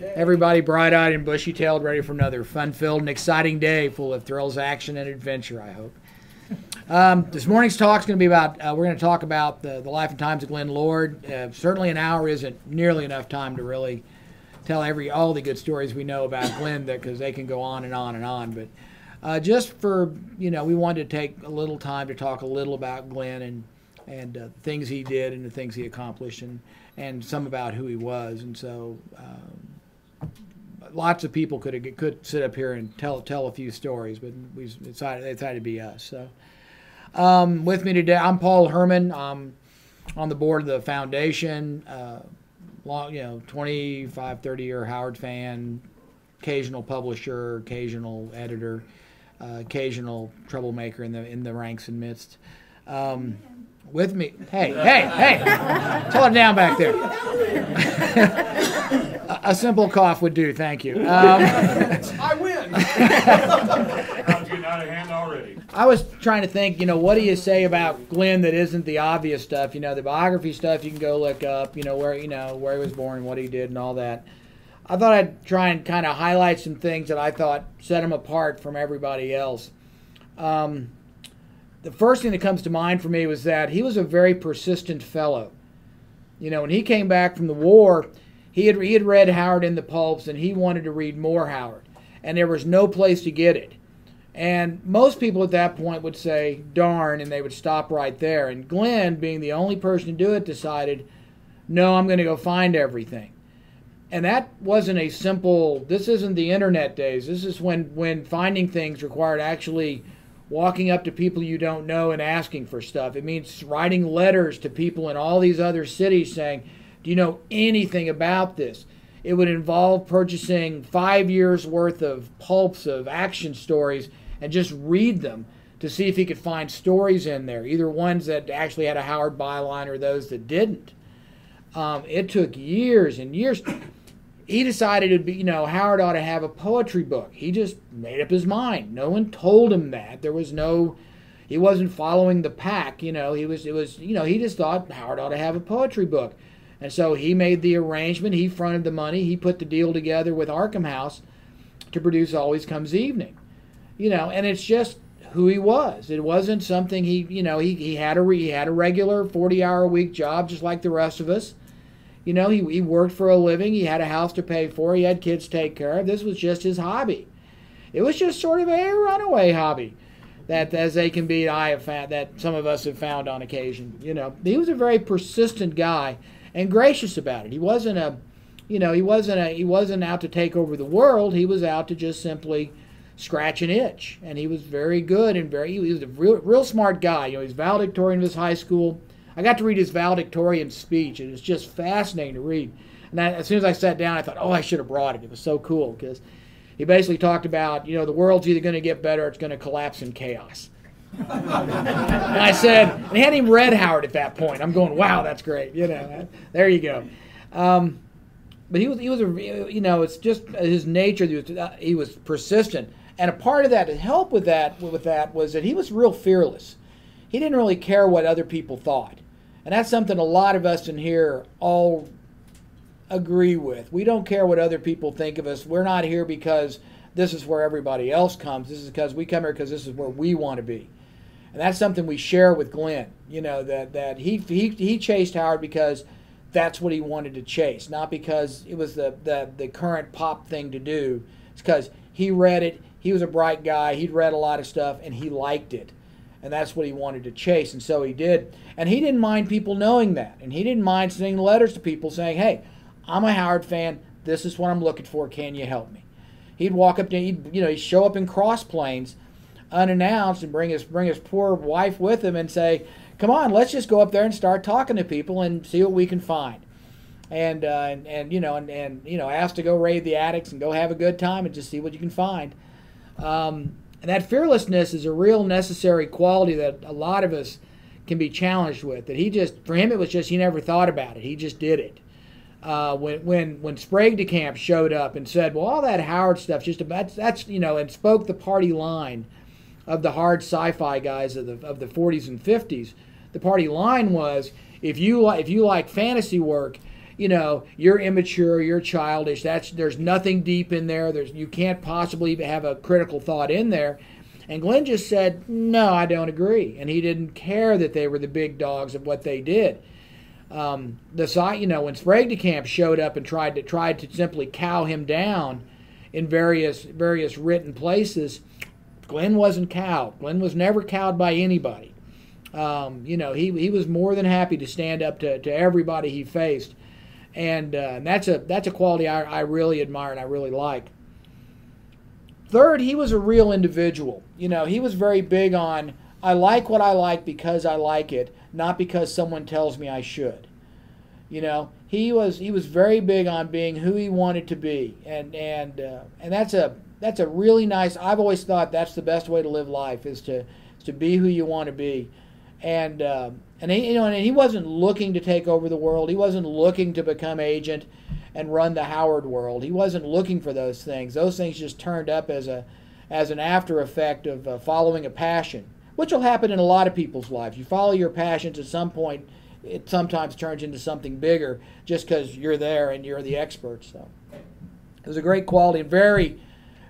Everybody bright-eyed and bushy-tailed, ready for another fun-filled and exciting day full of thrills, action, and adventure, I hope. This morning's talk is going to be about, we're going to talk about the life and times of Glenn Lord. Certainly an hour isn't nearly enough time to really tell all the good stories we know about Glenn, because they can go on and on and on. But just for, we wanted to take a little time to talk a little about Glenn and things he did and the things he accomplished and some about who he was. And so lots of people could sit up here and tell a few stories, but they decided to be us. So with me today, I'm Paul Herman. I'm on the board of the foundation. 25, 30-year Howard fan, occasional publisher, occasional editor, occasional troublemaker in the ranks and midst. With me, hey, tone it down back there. A simple cough would do, thank you. I win. Crowd's getting out of hand already. I was trying to think, what do you say about Glenn that isn't the obvious stuff? The biography stuff you can go look up, where he was born, what he did, and all that. I thought I'd try and kind of highlight some things that I thought set him apart from everybody else. The first thing that comes to mind for me was that he was a very persistent fellow. When he came back from the war, he had read Howard in the pulps, and he wanted to read more Howard, and there was no place to get it. And most people at that point would say, darn, and they would stop right there. And Glenn, being the only person to do it, decided, no, I'm going to go find everything. And that wasn't a simple, this isn't the internet days. This is when finding things required actually walking up to people you don't know and asking for stuff. It means writing letters to people in all these other cities saying, do you know anything about this? It would involve purchasing 5 years worth of pulps of action stories and just read them to see if he could find stories in there, either ones that actually had a Howard byline or those that didn't. It took years and years. He decided it'd be, Howard ought to have a poetry book. He just made up his mind. No one told him that. He wasn't following the pack. He just thought Howard ought to have a poetry book. And so he made the arrangement. He fronted the money. He put the deal together with Arkham House to produce Always Comes Evening. And it's just who he was. It wasn't something he had a regular 40-hour-a-week job just like the rest of us. He worked for a living. He had a house to pay for. He had kids to take care of. This was just his hobby. It was just sort of a runaway hobby that, as they can be, I have found, that some of us have found on occasion. He was a very persistent guy and gracious about it. He wasn't he wasn't out to take over the world. He was out to just simply scratch an itch. And he was very good and he was a real smart guy. He's valedictorian of his high school. I got to read his valedictorian speech. It was just fascinating to read. And as soon as I sat down, I thought, I should have brought it. It was so cool because he basically talked about, the world's either going to get better or it's going to collapse in chaos. And I said, and he hadn't even read Howard at that point. I'm going, wow, that's great. There you go. But he was it's just his nature. He was persistent. And a part of that, to help with that was that he was real fearless. He didn't really care what other people thought. And that's something a lot of us in here all agree with. We don't care what other people think of us. We're not here because this is where everybody else comes. This is because we come here because this is where we want to be. And that's something we share with Glenn, that he chased Howard because that's what he wanted to chase, not because it was the current pop thing to do. It's because he read it, he was a bright guy, he'd read a lot of stuff, and he liked it. And that's what he wanted to chase, and so he did. And he didn't mind people knowing that. And he didn't mind sending letters to people saying, hey, I'm a Howard fan, this is what I'm looking for, can you help me? He'd walk up to, he'd show up in Cross Plains unannounced and bring his poor wife with him and say, come on, let's just go up there and start talking to people and see what we can find. And ask to go raid the attics and go have a good time and just see what you can find. And that fearlessness is a real necessary quality that a lot of us can be challenged with. That for him, it was just he never thought about it. He just did it. When Sprague de Camp showed up and said, well, all that Howard stuff, and spoke the party line of the hard sci-fi guys of the 40s and 50s. The party line was, if you like fantasy work, you're immature, you're childish. There's nothing deep in there. You can't possibly have a critical thought in there. And Glenn just said, no, I don't agree. And he didn't care that they were the big dogs of what they did. When Sprague showed up and tried to simply cow him down in various written places, Glenn wasn't cowed. Glenn was never cowed by anybody. He was more than happy to stand up to everybody he faced. And that's a quality I really admire and I really like. Third, he was a real individual. He was very big on, I like what I like because I like it, not because someone tells me I should. He was very big on being who he wanted to be, and that's a really nice. I've always thought that's the best way to live life, is to be who you want to be, and he wasn't looking to take over the world. He wasn't looking to become agent and run the Howard world. He wasn't looking for those things. Those things just turned up as an after effect of following a passion, which will happen in a lot of people's lives. You follow your passions, at some point it sometimes turns into something bigger just because you're there and you're the expert. So it was a great quality and very,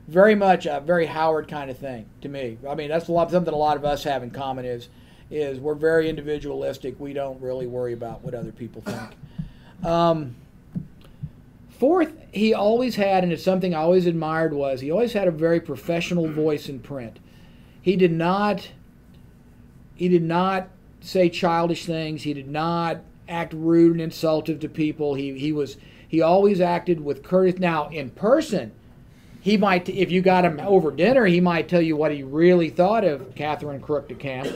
very much a very Howard kind of thing to me. I mean, that's something a lot of us have in common is we're very individualistic. We don't really worry about what other people think. Fourth, he always had, and it's something I always admired, was he always had a very professional voice in print. He did not say childish things. He did not act rude and insultive to people. He always acted with courtesy. Now, in person, he might, if you got him over dinner, he might tell you what he really thought of Catherine Crook de Camp.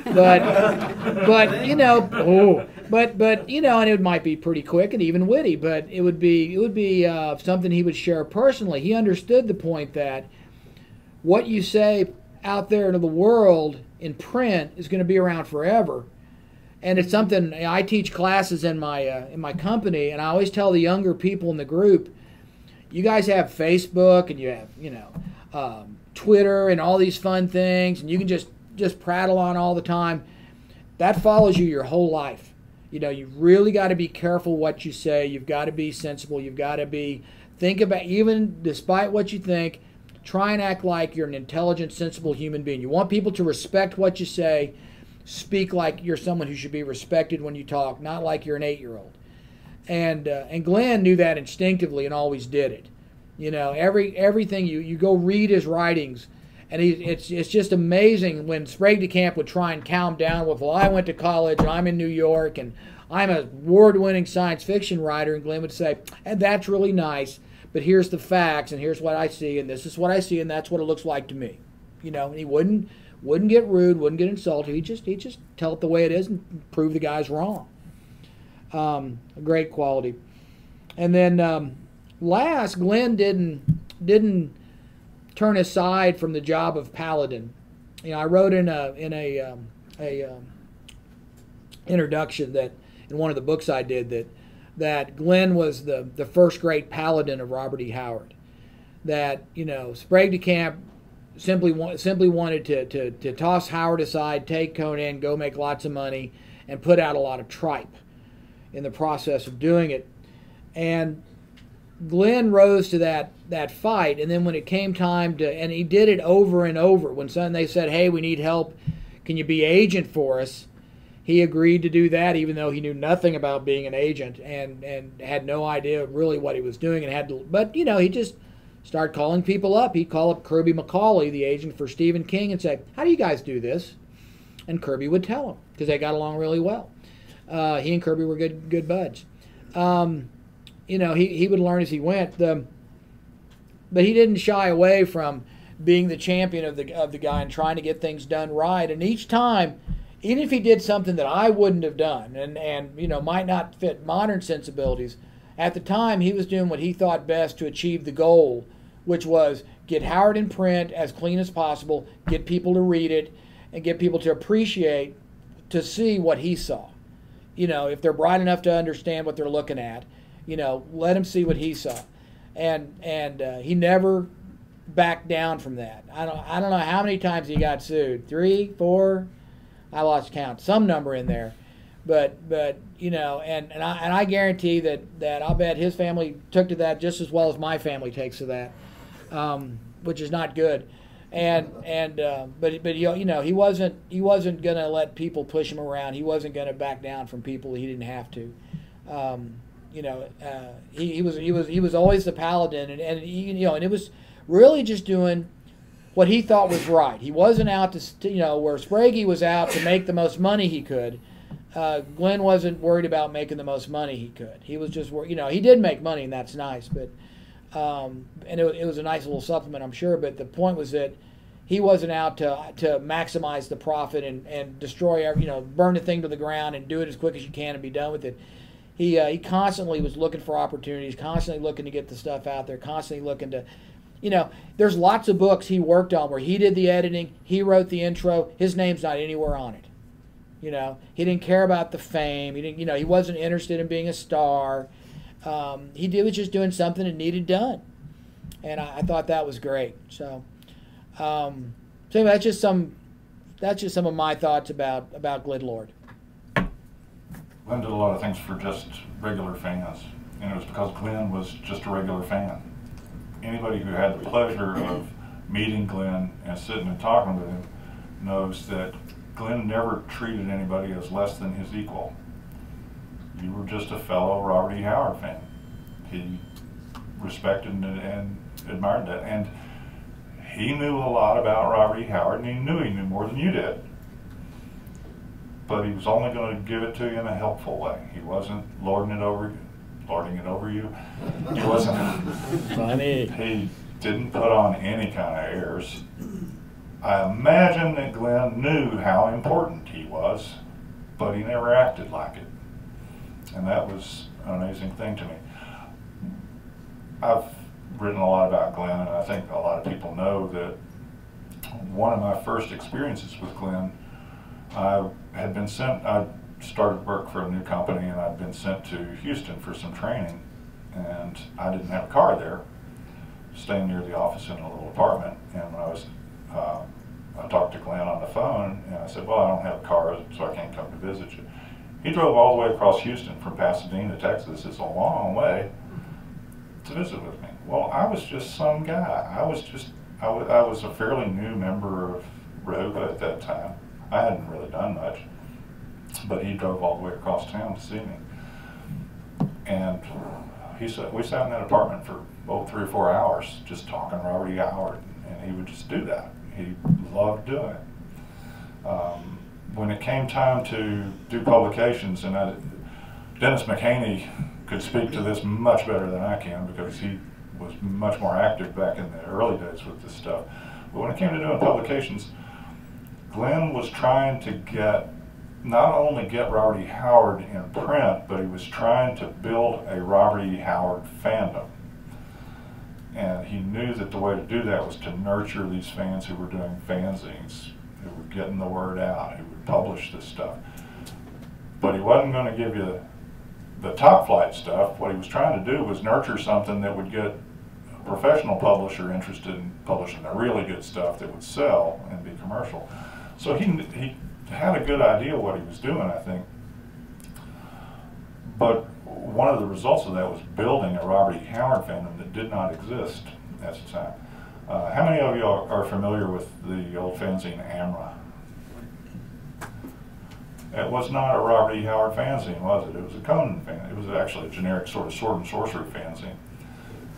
But and it might be pretty quick and even witty. But it would be something he would share personally. He understood the point that what you say out there into the world in print is going to be around forever, and it's something I teach classes in my company, and I always tell the younger people in the group, you guys have Facebook and you have Twitter and all these fun things, and you can just prattle on all the time. That follows you your whole life. You really got to be careful what you say. You've got to be sensible. You've got to think about, even despite what you think, try and act like you're an intelligent, sensible human being. You want people to respect what you say. Speak like you're someone who should be respected when you talk, not like you're an 8-year-old. And Glenn knew that instinctively and always did it. Everything you go read his writings, and it's just amazing when Sprague de Camp would try and calm down with, well, I went to college, and I'm in New York, and I'm a award-winning science fiction writer, and Glenn would say, and that's really nice, but here's the facts, and here's what I see, and this is what I see, and that's what it looks like to me. And he wouldn't get rude, wouldn't get insulted. He'd just tell it the way it is and prove the guy's wrong. A great quality. And then last, Glenn didn't turn aside from the job of paladin. I wrote in a introduction that in one of the books I did that Glenn was the first great paladin of Robert E. Howard. That Sprague de Camp simply wanted to toss Howard aside, take Conan, go make lots of money, and put out a lot of tripe in the process of doing it. And Glenn rose to that fight, and then when it came time and he did it over and over. When they said, hey, we need help, can you be agent for us? He agreed to do that, even though he knew nothing about being an agent and had no idea really what he was doing, but he just started calling people up. He'd call up Kirby McCauley, the agent for Stephen King, and say, how do you guys do this? And Kirby would tell him, because they got along really well. He and Kirby were good buds. He would learn as he went. But he didn't shy away from being the champion of the guy and trying to get things done right. And each time, even if he did something that I wouldn't have done and might not fit modern sensibilities, at the time he was doing what he thought best to achieve the goal, which was get Howard in print as clean as possible, get people to read it, and get people to appreciate, to see what he saw. If they're bright enough to understand what they're looking at, let them see what he saw. And he never backed down from that. I don't know how many times he got sued. 3, 4, I lost count, some number in there. But you know, and I guarantee that I'll bet his family took to that just as well as my family takes to that, which is not good. But you know, he wasn't gonna let people push him around. He wasn't gonna back down from people he didn't have to. You know, he was always the paladin, and he, you know, and it was really just doing what he thought was right. He wasn't out to, you know, where Spraggy was out to make the most money he could. Glenn wasn't worried about making the most money he could. He was just, you know, he did make money, and that's nice, but and it was a nice little supplement, I'm sure. But the point was that he wasn't out to maximize the profit and destroy, you know, burn the thing to the ground and do it as quick as you can and be done with it. He constantly was looking for opportunities, constantly looking to get the stuff out there, constantly looking to, you know, there's lots of books he worked on where he did the editing, he wrote the intro, his name's not anywhere on it. You know, he didn't care about the fame. He didn't, you know, he wasn't interested in being a star. He was just doing something that needed done, and I thought that was great. So, so anyway, that's just some of my thoughts about Glenn Lord. Glenn did a lot of things for just regular fans, and it was because Glenn was just a regular fan. Anybody who had the pleasure of meeting Glenn and sitting and talking with him knows that Glenn never treated anybody as less than his equal. You were just a fellow Robert E. Howard fan. He respected and admired that. And he knew a lot about Robert E. Howard, and he knew more than you did. But he was only going to give it to you in a helpful way. He wasn't lording it over you. He wasn't. Funny. He didn't put on any kind of airs. I imagine that Glenn knew how important he was, but he never acted like it. And that was an amazing thing to me. I've written a lot about Glenn, and I think a lot of people know that one of my first experiences with Glenn, I started work for a new company, and I'd been sent to Houston for some training, and I didn't have a car there, staying near the office in a little apartment. And when I talked to Glenn on the phone, and I said, well, I don't have a car, so I can't come to visit you. He drove all the way across Houston from Pasadena, Texas. It's a long way to visit with me. Well, I was just some guy. I was a fairly new member of ROVA at that time. I hadn't really done much, but he drove all the way across town to see me. And we sat in that apartment for 3 or 4 hours just talking Robert E. Howard, and he would just do that. He loved doing it. When it came time to do publications, and Dennis McHaney could speak to this much better than I can because he was much more active back in the early days with this stuff. But when it came to doing publications, Glenn was trying to not only get Robert E. Howard in print, but he was trying to build a Robert E. Howard fandom. And he knew that the way to do that was to nurture these fans who were doing fanzines, who were getting the word out, who would publish this stuff. But he wasn't going to give you the top flight stuff. What he was trying to do was nurture something that would get a professional publisher interested in publishing the really good stuff that would sell and be commercial. So he had a good idea what he was doing, I think. But one of the results of that was building a Robert E. Howard fandom that did not exist at the time. How many of you are familiar with the old fanzine Amra? It was not a Robert E. Howard fanzine, was it? It was a Conan fanzine. It was actually a generic sort of sword and sorcery fanzine.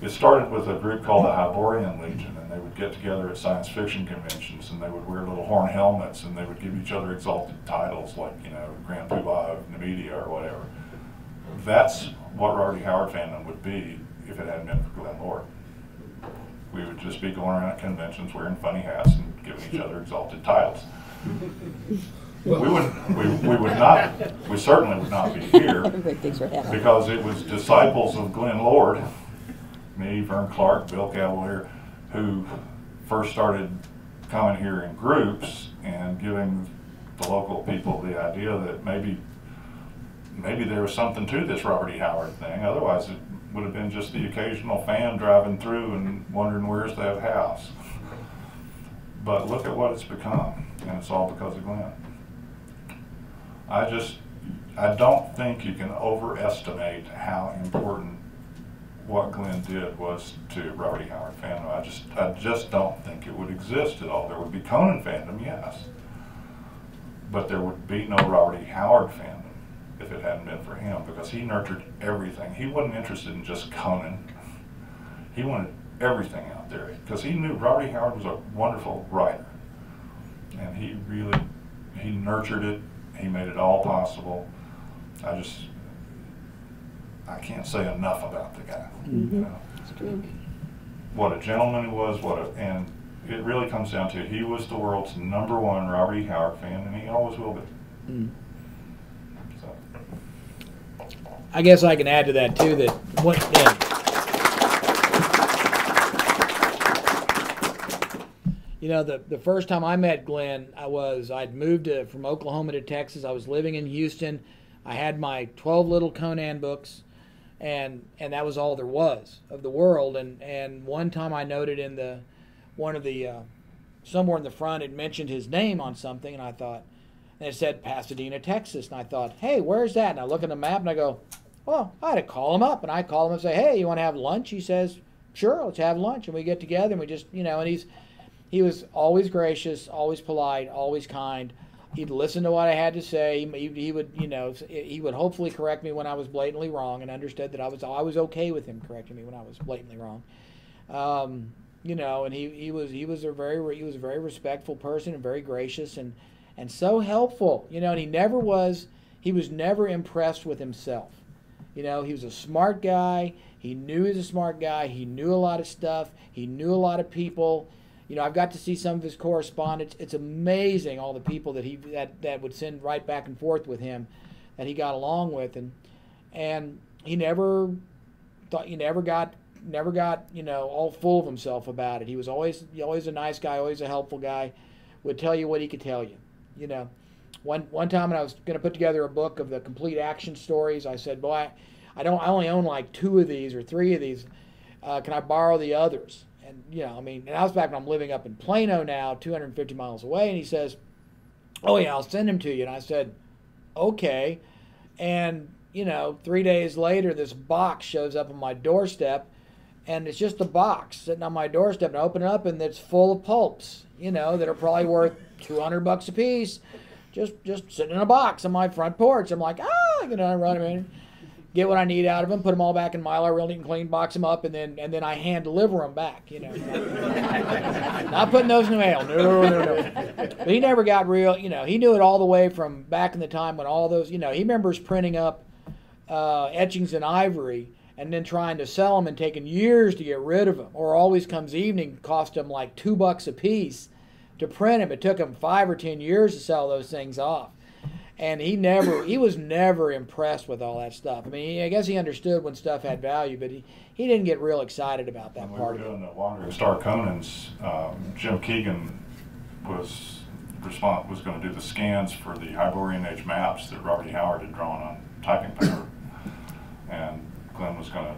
It started with a group called the Hyborian Legion, and they would get together at science fiction conventions, and they would wear little horn helmets, and they would give each other exalted titles like, you know, Grand Poobah of Numidia or whatever. That's what Robert E. Howard fandom would be if it hadn't been for Glenn Lord. We would just be going around at conventions wearing funny hats and giving each other exalted titles. We certainly would not be here because it was disciples of Glenn Lord, me, Vern Clark, Bill Cavalier, who first started coming here in groups and giving the local people the idea that maybe there was something to this Robert E. Howard thing. Otherwise, it would have been just the occasional fan driving through and wondering where's that house. But look at what it's become, and it's all because of Glenn. I don't think you can overestimate how important what Glenn did was to Robert E. Howard fandom. I just don't think it would exist at all. There would be Conan fandom, yes, but there would be no Robert E. Howard fandom if it hadn't been for him, because he nurtured everything. He wasn't interested in just Conan. He wanted everything out there, because he knew Robert E. Howard was a wonderful writer, and he nurtured it. He made it all possible. I can't say enough about the guy. Mm-hmm. You know? That's true. What a gentleman he was, and it really comes down to, he was the world's #1 Robert E. Howard fan, and he always will be. Mm. So. I guess I can add to that too, that you know, the first time I met Glenn, I'd moved from Oklahoma to Texas. I was living in Houston. I had my 12 little Conan books, and that was all there was of the world. And one time I noted in somewhere in the front, it mentioned his name on something, and I thought, and it said Pasadena, Texas, and I thought, hey, where's that? And I look at the map and I go, well, I had to call him up, and I call him and say, hey, you want to have lunch? He says, sure, let's have lunch. And we get together, and we just, you know, and he was always gracious, always polite, always kind. He'd listen to what I had to say. He would, you know, he would hopefully correct me when I was blatantly wrong, and understood that I was okay with him correcting me when I was blatantly wrong. You know, and he was a very respectful person, and very gracious, and so helpful. You know, and he was never impressed with himself. You know, he was a smart guy. He knew he was a smart guy. He knew a lot of stuff. He knew a lot of people. You know, I've got to see some of his correspondence. It's amazing, all the people that would send right back and forth with him, that he got along with, and he never got you know, all full of himself about it. He was always a nice guy, always a helpful guy. Would tell you what he could tell you. You know, one time when I was going to put together a book of the complete action stories, I said, boy, I only own like 2 of these or 3 of these. Can I borrow the others? And, you know, I mean, and I was back when I'm living up in Plano now, 250 miles away, and he says, oh yeah, I'll send them to you. And I said, okay. And, you know, 3 days later, this box shows up on my doorstep, and it's just a box sitting on my doorstep, and I open it up, and it's full of pulps, you know, that are probably worth $200 a piece, just sitting in a box on my front porch. I'm like, you know, I run them in, get what I need out of them, put them all back in Mylar, real neat and clean, box them up, and then I hand deliver them back, you know. Not putting those in the mail, no. But he never got real, you know, he knew it all the way from back in the time when all those, you know, he remembers printing up etchings in ivory and then trying to sell them and taking years to get rid of them. Or Always Comes Evening cost him like $2 a piece to print them. It took him 5 or 10 years to sell those things off. And he was never impressed with all that stuff. I mean, I guess he understood when stuff had value, but he didn't get real excited about that part of it. When we were doing the Wandering Star Conans, Jim Keegan was going to do the scans for the Hyborian Age maps that Robert E. Howard had drawn on typing paper. And Glenn was going to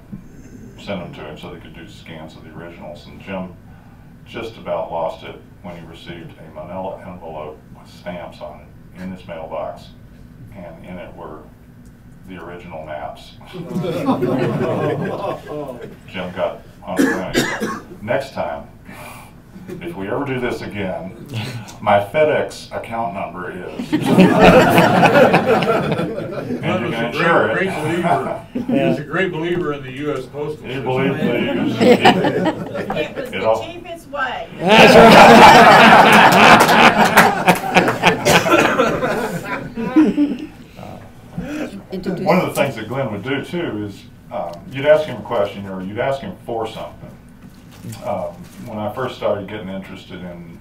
send them to him so they could do scans of the originals. And Jim just about lost it when he received a manila envelope with stamps on it in his mailbox, and in it were the original maps. Jim got on the phone. Next time, if we ever do this again, my FedEx account number is. And you can insure it. He's a great believer in the U.S. Postal Service. He believed It was the cheapest way. That's One of the things that Glenn would do too is you'd ask him a question or you'd ask him for something. When I first started getting interested in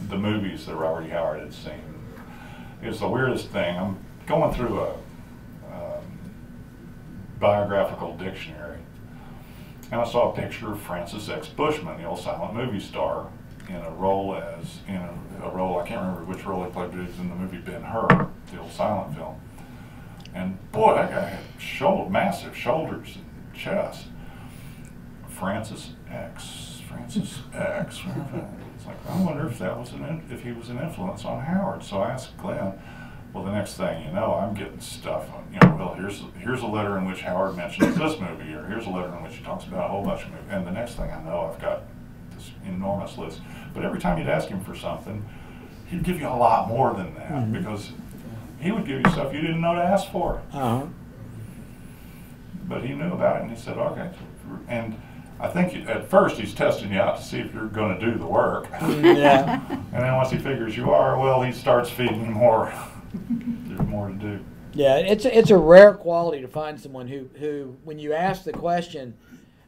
the movies that Robert E. Howard had seen, it was the weirdest thing. I'm going through a biographical dictionary, and I saw a picture of Francis X. Bushman, the old silent movie star, in a role I can't remember which role he played, but he was in the movie Ben-Hur, the old silent film. And boy, that guy had massive shoulders and chest. Francis X. It's like, I wonder if that was if he was an influence on Howard. So I asked Glenn, Well, the next thing you know, I'm getting stuff. Well, here's a letter in which Howard mentions this movie, or here's a letter in which he talks about a whole bunch of movies. And the next thing I know, I've got this enormous list. But every time you'd ask him for something, he'd give you a lot more than that, because he would give you stuff you didn't know to ask for. But he knew about it, and he said, okay. And I think at first he's testing you out to see if you're going to do the work. Yeah. And then once he figures you are, well, he starts feeding you more. There's more to do. Yeah, it's a rare quality to find someone who when you ask the question,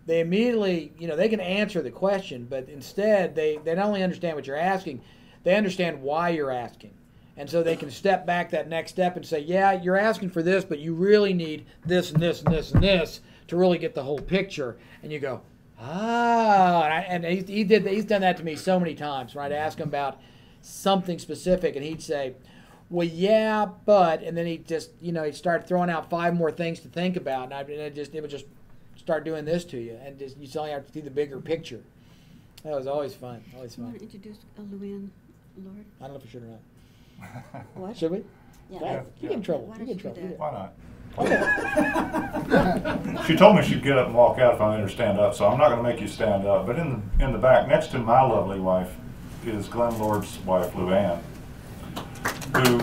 they immediately, they can answer the question, but instead they not only understand what you're asking, they understand why you're asking. And so they can step back that next step and say, yeah, you're asking for this, but you really need this and this and this and this to really get the whole picture. And you go, he's done that to me so many times, right? I ask him about something specific, and he'd say, well, yeah, but, and then he'd just, he'd start throwing out 5 more things to think about, and it would just start doing this to you, and just you only have to see the bigger picture. That was always fun, always fun. You want to introduce Luann Lord? I don't know if we should or not. What? Should we? Yeah. You get in trouble. Why You don't get in you do trouble. that? Why not? Okay. She told me she'd get up and walk out if I made her stand up, so I'm not going to make you stand up. But in the back, next to my lovely wife, is Glenn Lord's wife, Luann, who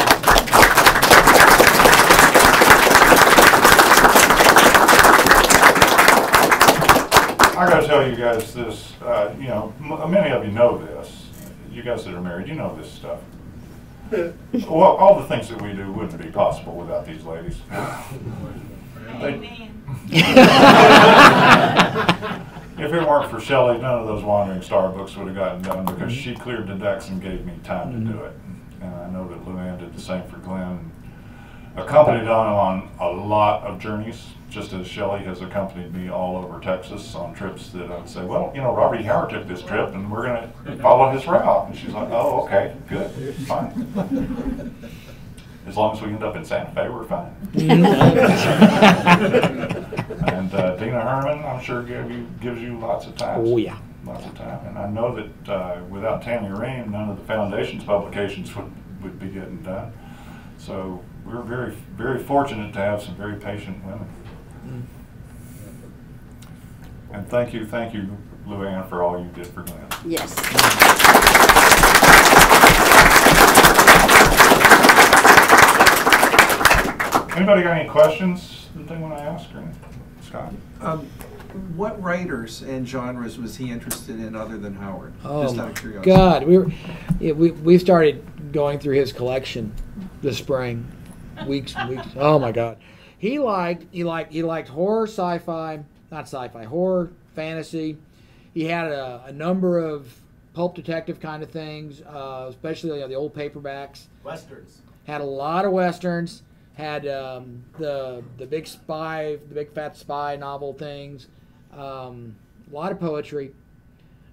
I got to tell you guys this. Many of you know this. You guys that are married, you know this stuff. Well, all the things that we do wouldn't be possible without these ladies. Amen. If it weren't for Shelley, none of those Wandering Star books would have gotten done, because she cleared the decks and gave me time to do it. And I know that Luann did the same for Glenn. Accompanied on a lot of journeys, just as Shelley has accompanied me all over Texas on trips that I would say, well, Robert E. Howard took this trip and we're going to follow his route. And she's like, oh, okay, good, fine. As long as we end up in Santa Fe, we're fine. And Dina Herman, I'm sure gives you lots of time. Oh, yeah. Lots of time. And I know that without Tammy Ream, none of the Foundation's publications would be getting done. So we're very, very fortunate to have some very patient women. And thank you, Luann, for all you did for Glenn. Yes. Anybody got any questions that they want to ask? Or Scott? What writers and genres was he interested in other than Howard? Oh, Just out of curiosity. God, we started going through his collection this spring, weeks and weeks. Oh my God, he liked horror, horror, fantasy. He had a number of pulp detective kind of things, especially the old paperbacks. Westerns. Had a lot of westerns. Had the big fat spy novel things. A lot of poetry.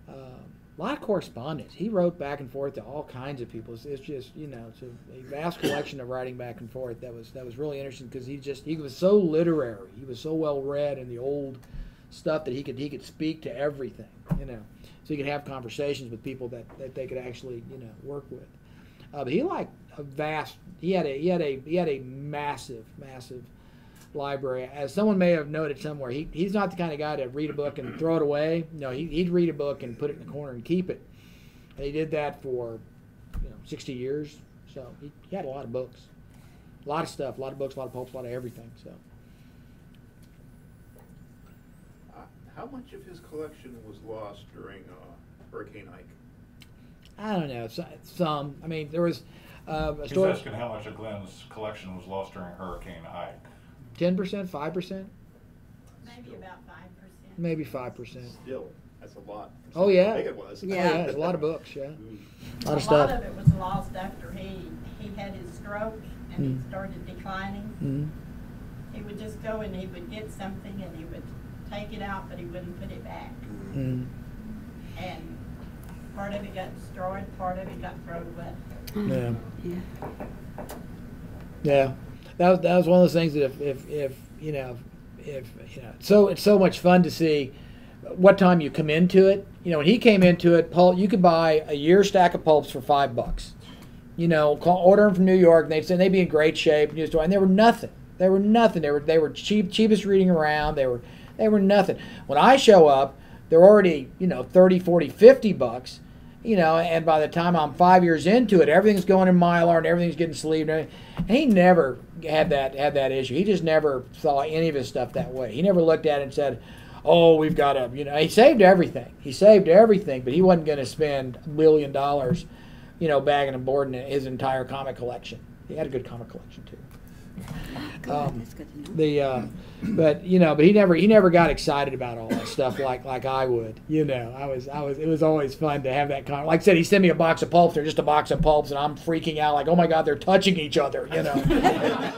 A lot of correspondence. He wrote back and forth to all kinds of people. It's just it's a vast collection of writing back and forth. That was really interesting, because he was so literary. He was so well read in the old stuff that he could speak to everything. So he could have conversations with people that they could actually work with. But he liked a vast. He had a massive library. As someone may have noted somewhere, he's not the kind of guy to read a book and throw it away. No, he'd read a book and put it in the corner and keep it. And he did that for 60 years. So he had a lot of books, a lot of stuff, a lot of books, a lot of pulps, a lot of everything. So how much of his collection was lost during Hurricane Ike? I don't know. Some. I mean, there was a He's story. asking how much of Glenn's collection was lost during Hurricane Ike. 10%, 5%, Maybe about 5%. maybe 5%. Still, that's a lot. Oh, yeah. How big it was. Yeah. Oh, yeah, there's a lot of books. Yeah, a lot A of lot stuff. of it was lost after he had his stroke and he started declining. Mhm. He would just go and he would get something and he would take it out, but he wouldn't put it back. Mhm. And part of it got destroyed, part of it got thrown away. Yeah. Yeah. Yeah, that was one of those things that if so it's so much fun to see what time you come into it. When he came into it, Paul, you could buy a year stack of pulps for $5. You know, order them from New York, and they'd be in great shape. And they were nothing. They were nothing. They were cheapest reading around. They were nothing. When I show up, they're already, you know, 30, 40, 50 bucks. You know, and by the time I'm 5 years into it, everything's going in Mylar and everything's getting sleeved. And he never had that issue. He just never saw any of his stuff that way. He never looked at it and said, "Oh, we've got to," you know. He saved everything. But he wasn't going to spend $1 million, you know, bagging and boarding his entire comic collection. He had a good comic collection too. That's good to know. But he never got excited about all that stuff like I would. You know, it was always fun to have that kind of, like I said, he sent me a box of pulps. They're just a box of pulps, and I'm freaking out like, oh my God, they're touching each other. You know.